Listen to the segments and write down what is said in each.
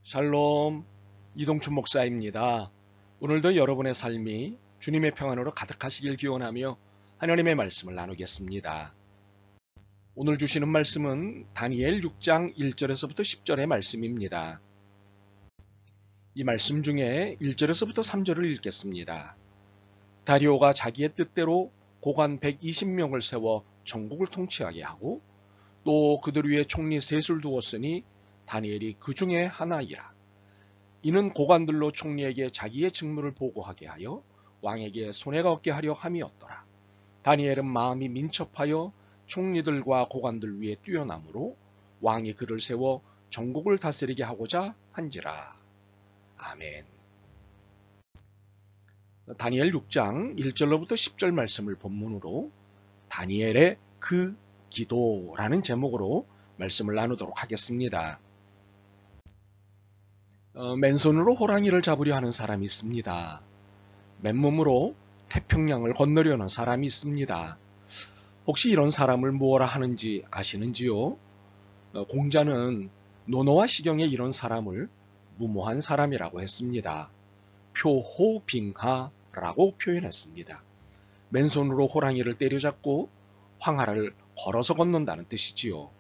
샬롬, 이동춘 목사입니다. 오늘도 여러분의 삶이 주님의 평안으로 가득하시길 기원하며 하나님의 말씀을 나누겠습니다. 오늘 주시는 말씀은 다니엘 6장 1절에서부터 10절의 말씀입니다. 이 말씀 중에 1절에서부터 3절을 읽겠습니다. 다리오가 자기의 뜻대로 고관 120명을 세워 전국을 통치하게 하고 또 그들 위에 총리 셋을 두었으니 다니엘이 그 중에 하나이라. 이는 고관들로 총리에게 자기의 직무를 보고하게 하여 왕에게 손해가 없게 하려 함이었더라. 다니엘은 마음이 민첩하여 총리들과 고관들 위에 뛰어나므로 왕이 그를 세워 전국을 다스리게 하고자 한지라. 아멘. 다니엘 6장 1절로부터 10절 말씀을 본문으로 다니엘의 그 기도라는 제목으로 말씀을 나누도록 하겠습니다. 맨손으로 호랑이를 잡으려 하는 사람이 있습니다. 맨몸으로 태평양을 건너려는 사람이 있습니다. 혹시 이런 사람을 무엇라 하는지 아시는지요? 공자는 논어와 시경에 이런 사람을 무모한 사람이라고 했습니다. 표호빙하라고 표현했습니다. 맨손으로 호랑이를 때려잡고 황하를 걸어서 건넌다는 뜻이지요.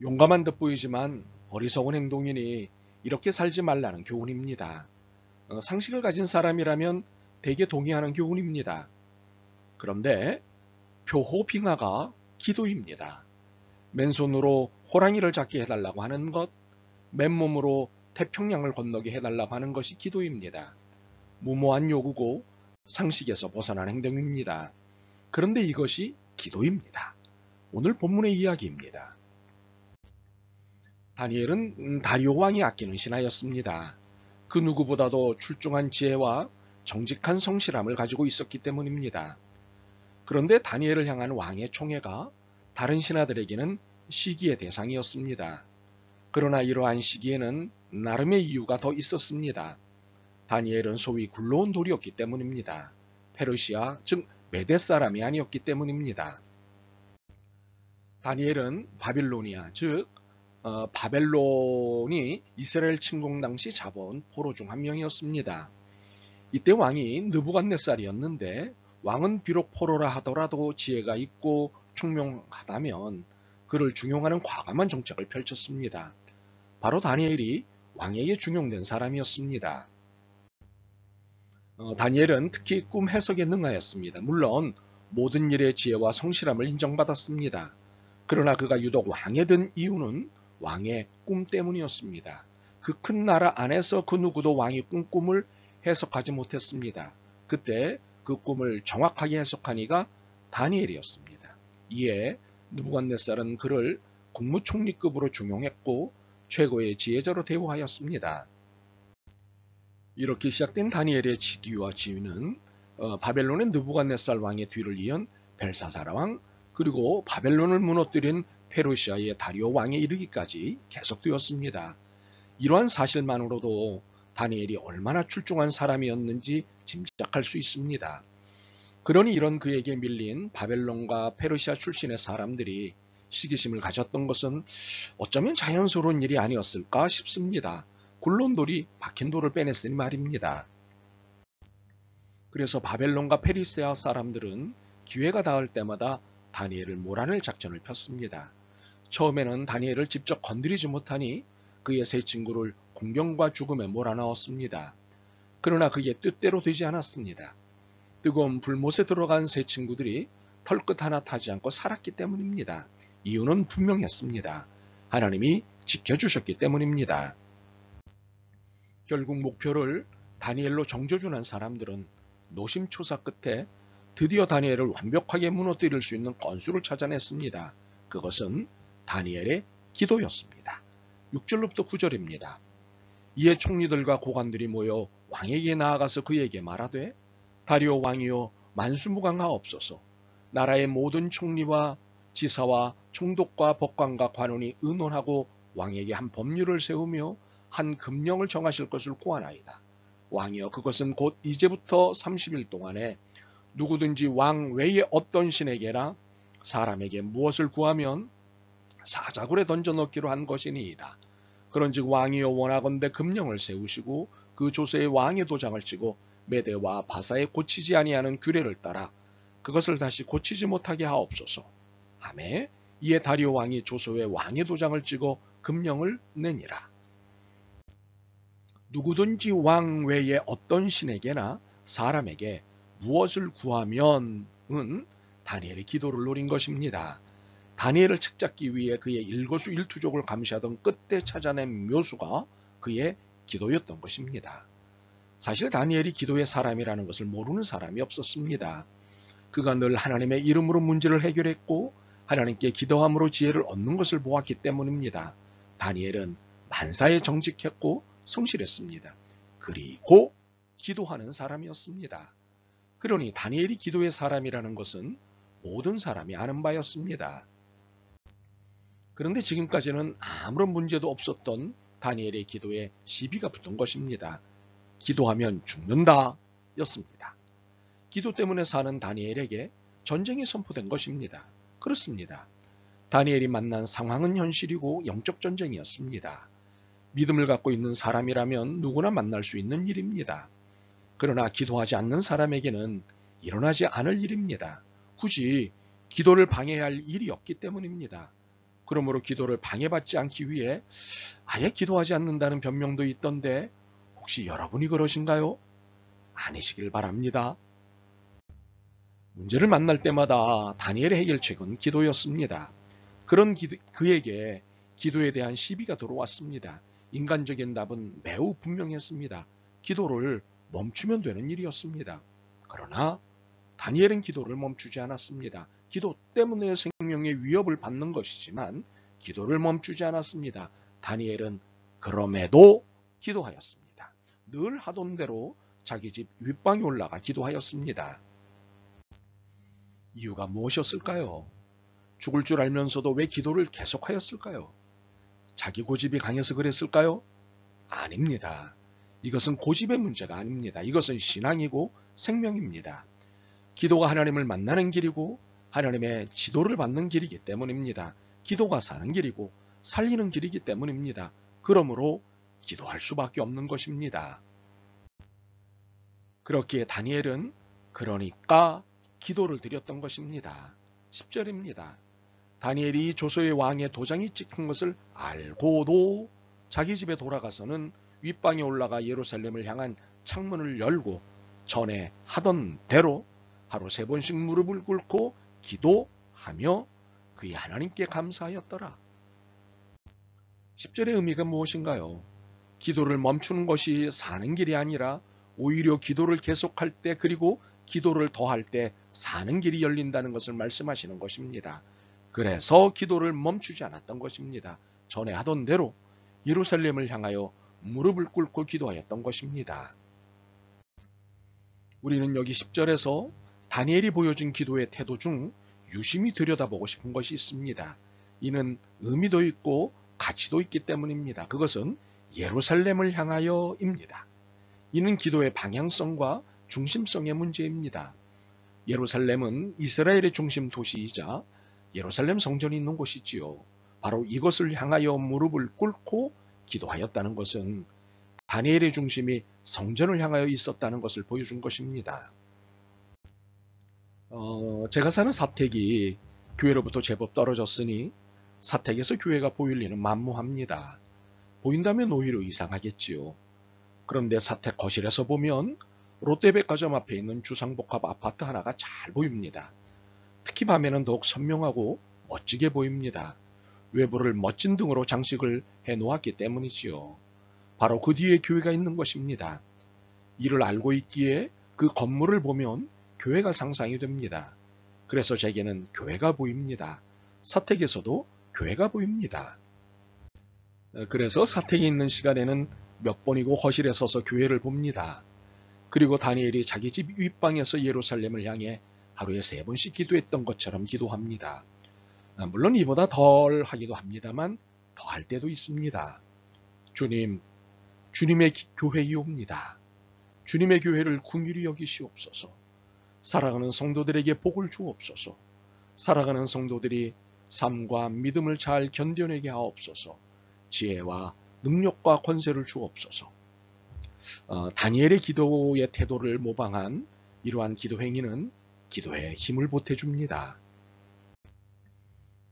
용감한 듯 보이지만 어리석은 행동이니 이렇게 살지 말라는 교훈입니다. 상식을 가진 사람이라면 대개 동의하는 교훈입니다. 그런데 표호빙하가 기도입니다. 맨손으로 호랑이를 잡게 해달라고 하는 것, 맨몸으로 태평양을 건너게 해달라고 하는 것이 기도입니다. 무모한 요구고 상식에서 벗어난 행동입니다. 그런데 이것이 기도입니다. 오늘 본문의 이야기입니다. 다니엘은 다리오 왕이 아끼는 신하였습니다. 그 누구보다도 출중한 지혜와 정직한 성실함을 가지고 있었기 때문입니다. 그런데 다니엘을 향한 왕의 총애가 다른 신하들에게는 시기의 대상이었습니다. 그러나 이러한 시기에는 나름의 이유가 더 있었습니다. 다니엘은 소위 굴러온 돌이었기 때문입니다. 페르시아, 즉 메대 사람이 아니었기 때문입니다. 다니엘은 바빌로니아, 즉 바벨론이 이스라엘 침공 당시 잡아온 포로 중 한 명이었습니다. 이때 왕이 느부갓네살이었는데 왕은 비록 포로라 하더라도 지혜가 있고 총명하다면 그를 중용하는 과감한 정책을 펼쳤습니다. 바로 다니엘이 왕에게 중용된 사람이었습니다. 다니엘은 특히 꿈 해석에 능하였습니다. 물론 모든 일의 지혜와 성실함을 인정받았습니다. 그러나 그가 유독 왕에 든 이유는 왕의 꿈 때문이었습니다. 그 큰 나라 안에서 그 누구도 왕이 꾼 꿈을 해석하지 못했습니다. 그때 그 꿈을 정확하게 해석한 이가 다니엘이었습니다. 이에 느부갓네살은 그를 국무총리급으로 중용했고 최고의 지혜자로 대우하였습니다. 이렇게 시작된 다니엘의 직위와 지위는 바벨론의 느부갓네살 왕의 뒤를 이은 벨사사라 왕, 그리고 바벨론을 무너뜨린 페르시아의 다리오 왕에 이르기까지 계속되었습니다. 이러한 사실만으로도 다니엘이 얼마나 출중한 사람이었는지 짐작할 수 있습니다. 그러니 이런 그에게 밀린 바벨론과 페르시아 출신의 사람들이 시기심을 가졌던 것은 어쩌면 자연스러운 일이 아니었을까 싶습니다. 굴러온 돌이 박힌 돌을 빼냈으니 말입니다. 그래서 바벨론과 페르시아 사람들은 기회가 닿을 때마다 다니엘을 몰아낼 작전을 폈습니다. 처음에는 다니엘을 직접 건드리지 못하니 그의 세 친구를 공경과 죽음에 몰아넣었습니다. 그러나 그의 뜻대로 되지 않았습니다. 뜨거운 불못에 들어간 세 친구들이 털끝 하나 타지 않고 살았기 때문입니다. 이유는 분명했습니다. 하나님이 지켜주셨기 때문입니다. 결국 목표를 다니엘로 정조준한 사람들은 노심초사 끝에 드디어 다니엘을 완벽하게 무너뜨릴 수 있는 건수를 찾아냈습니다. 그것은 다니엘의 기도였습니다. 6절로부터 9절입니다. 이에 총리들과 고관들이 모여 왕에게 나아가서 그에게 말하되 다리오 왕이여 만수무강하옵소서. 나라의 모든 총리와 지사와 총독과 법관과 관원이 의논하고 왕에게 한 법률을 세우며 한 금령을 정하실 것을 구하나이다. 왕이여 그것은 곧 이제부터 30일 동안에 누구든지 왕 외에 어떤 신에게나 사람에게 무엇을 구하면 사자굴에 던져넣기로 한 것이니이다. 그런즉 왕이여 원하건대 금령을 세우시고 그 조서에 왕의 도장을 찍어 메대와 바사에 고치지 아니하는 규례를 따라 그것을 다시 고치지 못하게 하옵소서. 하매 이에 다리오 왕이 조서에 왕의 도장을 찍어 금령을 내니라. 누구든지 왕 외에 어떤 신에게나 사람에게 무엇을 구하면은 다니엘의 기도를 노린 것입니다. 다니엘을 책잡기 위해 그의 일거수일투족을 감시하던 끝에 찾아낸 묘수가 그의 기도였던 것입니다. 사실 다니엘이 기도의 사람이라는 것을 모르는 사람이 없었습니다. 그가 늘 하나님의 이름으로 문제를 해결했고 하나님께 기도함으로 지혜를 얻는 것을 보았기 때문입니다. 다니엘은 만사에 정직했고 성실했습니다. 그리고 기도하는 사람이었습니다. 그러니 다니엘이 기도의 사람이라는 것은 모든 사람이 아는 바였습니다. 그런데 지금까지는 아무런 문제도 없었던 다니엘의 기도에 시비가 붙은 것입니다. 기도하면 죽는다 였습니다. 기도 때문에 사는 다니엘에게 전쟁이 선포된 것입니다. 그렇습니다. 다니엘이 만난 상황은 현실이고 영적 전쟁이었습니다. 믿음을 갖고 있는 사람이라면 누구나 만날 수 있는 일입니다. 그러나 기도하지 않는 사람에게는 일어나지 않을 일입니다. 굳이 기도를 방해할 일이 없기 때문입니다. 그러므로 기도를 방해받지 않기 위해 아예 기도하지 않는다는 변명도 있던데 혹시 여러분이 그러신가요? 아니시길 바랍니다. 문제를 만날 때마다 다니엘의 해결책은 기도였습니다. 그런 그에게 기도에 대한 시비가 들어왔습니다. 인간적인 답은 매우 분명했습니다. 기도를 멈추면 되는 일이었습니다. 그러나 다니엘은 기도를 멈추지 않았습니다. 기도 때문에 생명의 위협을 받는 것이지만 기도를 멈추지 않았습니다. 다니엘은 그럼에도 기도하였습니다. 늘 하던 대로 자기 집 윗방에 올라가 기도하였습니다. 이유가 무엇이었을까요? 죽을 줄 알면서도 왜 기도를 계속하였을까요? 자기 고집이 강해서 그랬을까요? 아닙니다. 이것은 고집의 문제가 아닙니다. 이것은 신앙이고 생명입니다. 기도가 하나님을 만나는 길이고 하나님의 지도를 받는 길이기 때문입니다. 기도가 사는 길이고 살리는 길이기 때문입니다. 그러므로 기도할 수밖에 없는 것입니다. 그렇기에 다니엘은 그러니까 기도를 드렸던 것입니다. 10절입니다. 다니엘이 조서의 왕의 도장이 찍힌 것을 알고도 자기 집에 돌아가서는 윗방에 올라가 예루살렘을 향한 창문을 열고 전에 하던 대로 하루 3번씩 무릎을 꿇고 기도하며 그의 하나님께 감사하였더라. 10절의 의미가 무엇인가요? 기도를 멈추는 것이 사는 길이 아니라 오히려 기도를 계속할 때 그리고 기도를 더할 때 사는 길이 열린다는 것을 말씀하시는 것입니다. 그래서 기도를 멈추지 않았던 것입니다. 전에 하던 대로 예루살렘을 향하여 무릎을 꿇고 기도하였던 것입니다. 우리는 여기 10절에서 다니엘이 보여준 기도의 태도 중 유심히 들여다보고 싶은 것이 있습니다. 이는 의미도 있고 가치도 있기 때문입니다. 그것은 예루살렘을 향하여입니다. 이는 기도의 방향성과 중심성의 문제입니다. 예루살렘은 이스라엘의 중심 도시이자 예루살렘 성전이 있는 곳이지요. 바로 이것을 향하여 무릎을 꿇고 기도하였다는 것은 다니엘의 중심이 성전을 향하여 있었다는 것을 보여준 것입니다. 제가 사는 사택이 교회로부터 제법 떨어졌으니 사택에서 교회가 보일 리는 만무합니다. 보인다면 오히려 이상하겠지요. 그런데 사택 거실에서 보면 롯데백화점 앞에 있는 주상복합 아파트 하나가 잘 보입니다. 특히 밤에는 더욱 선명하고 멋지게 보입니다. 외부를 멋진 등으로 장식을 해놓았기 때문이지요. 바로 그 뒤에 교회가 있는 것입니다. 이를 알고 있기에 그 건물을 보면 교회가 상상이 됩니다. 그래서 제게는 교회가 보입니다. 사택에서도 교회가 보입니다. 그래서 사택에 있는 시간에는 몇 번이고 거실에 서서 교회를 봅니다. 그리고 다니엘이 자기 집 윗방에서 예루살렘을 향해 하루에 3번씩 기도했던 것처럼 기도합니다. 물론 이보다 덜 하기도 합니다만 더 할 때도 있습니다. 주님, 주님의 교회이옵니다. 주님의 교회를 긍휼히 여기시옵소서. 살아가는 성도들에게 복을 주옵소서. 살아가는 성도들이 삶과 믿음을 잘 견뎌내게 하옵소서. 지혜와 능력과 권세를 주옵소서. 다니엘의 기도의 태도를 모방한 이러한 기도 행위는 기도에 힘을 보태줍니다.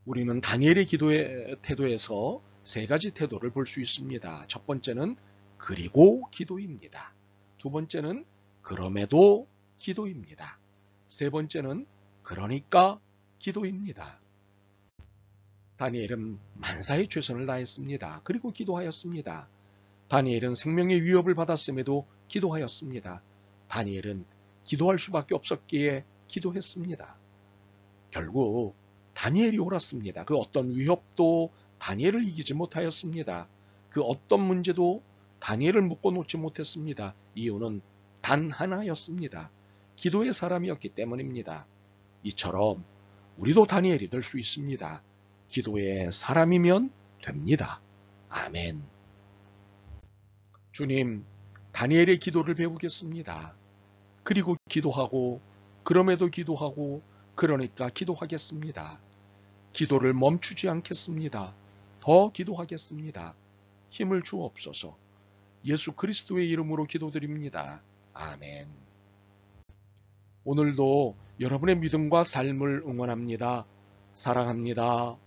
우리는 다니엘의 기도의 태도에서 세 가지 태도를 볼 수 있습니다. 첫 번째는 그리고 기도입니다. 두 번째는 그럼에도 기도입니다. 세 번째는 그러니까 기도입니다. 다니엘은 만사의 최선을 다했습니다. 그리고 기도하였습니다. 다니엘은 생명의 위협을 받았음에도 기도하였습니다. 다니엘은 기도할 수밖에 없었기에 기도했습니다. 결국 다니엘이 옳았습니다. 그 어떤 위협도 다니엘을 이기지 못하였습니다. 그 어떤 문제도 다니엘을 묶어놓지 못했습니다. 이유는 단 하나였습니다. 기도의 사람이었기 때문입니다. 이처럼 우리도 다니엘이 될 수 있습니다. 기도의 사람이면 됩니다. 아멘. 주님, 다니엘의 기도를 배우겠습니다. 그리고 기도하고, 그럼에도 기도하고, 그러니까 기도하겠습니다. 기도를 멈추지 않겠습니다. 더 기도하겠습니다. 힘을 주옵소서. 예수 그리스도의 이름으로 기도드립니다. 아멘. 오늘도 여러분의 믿음과 삶을 응원합니다. 사랑합니다.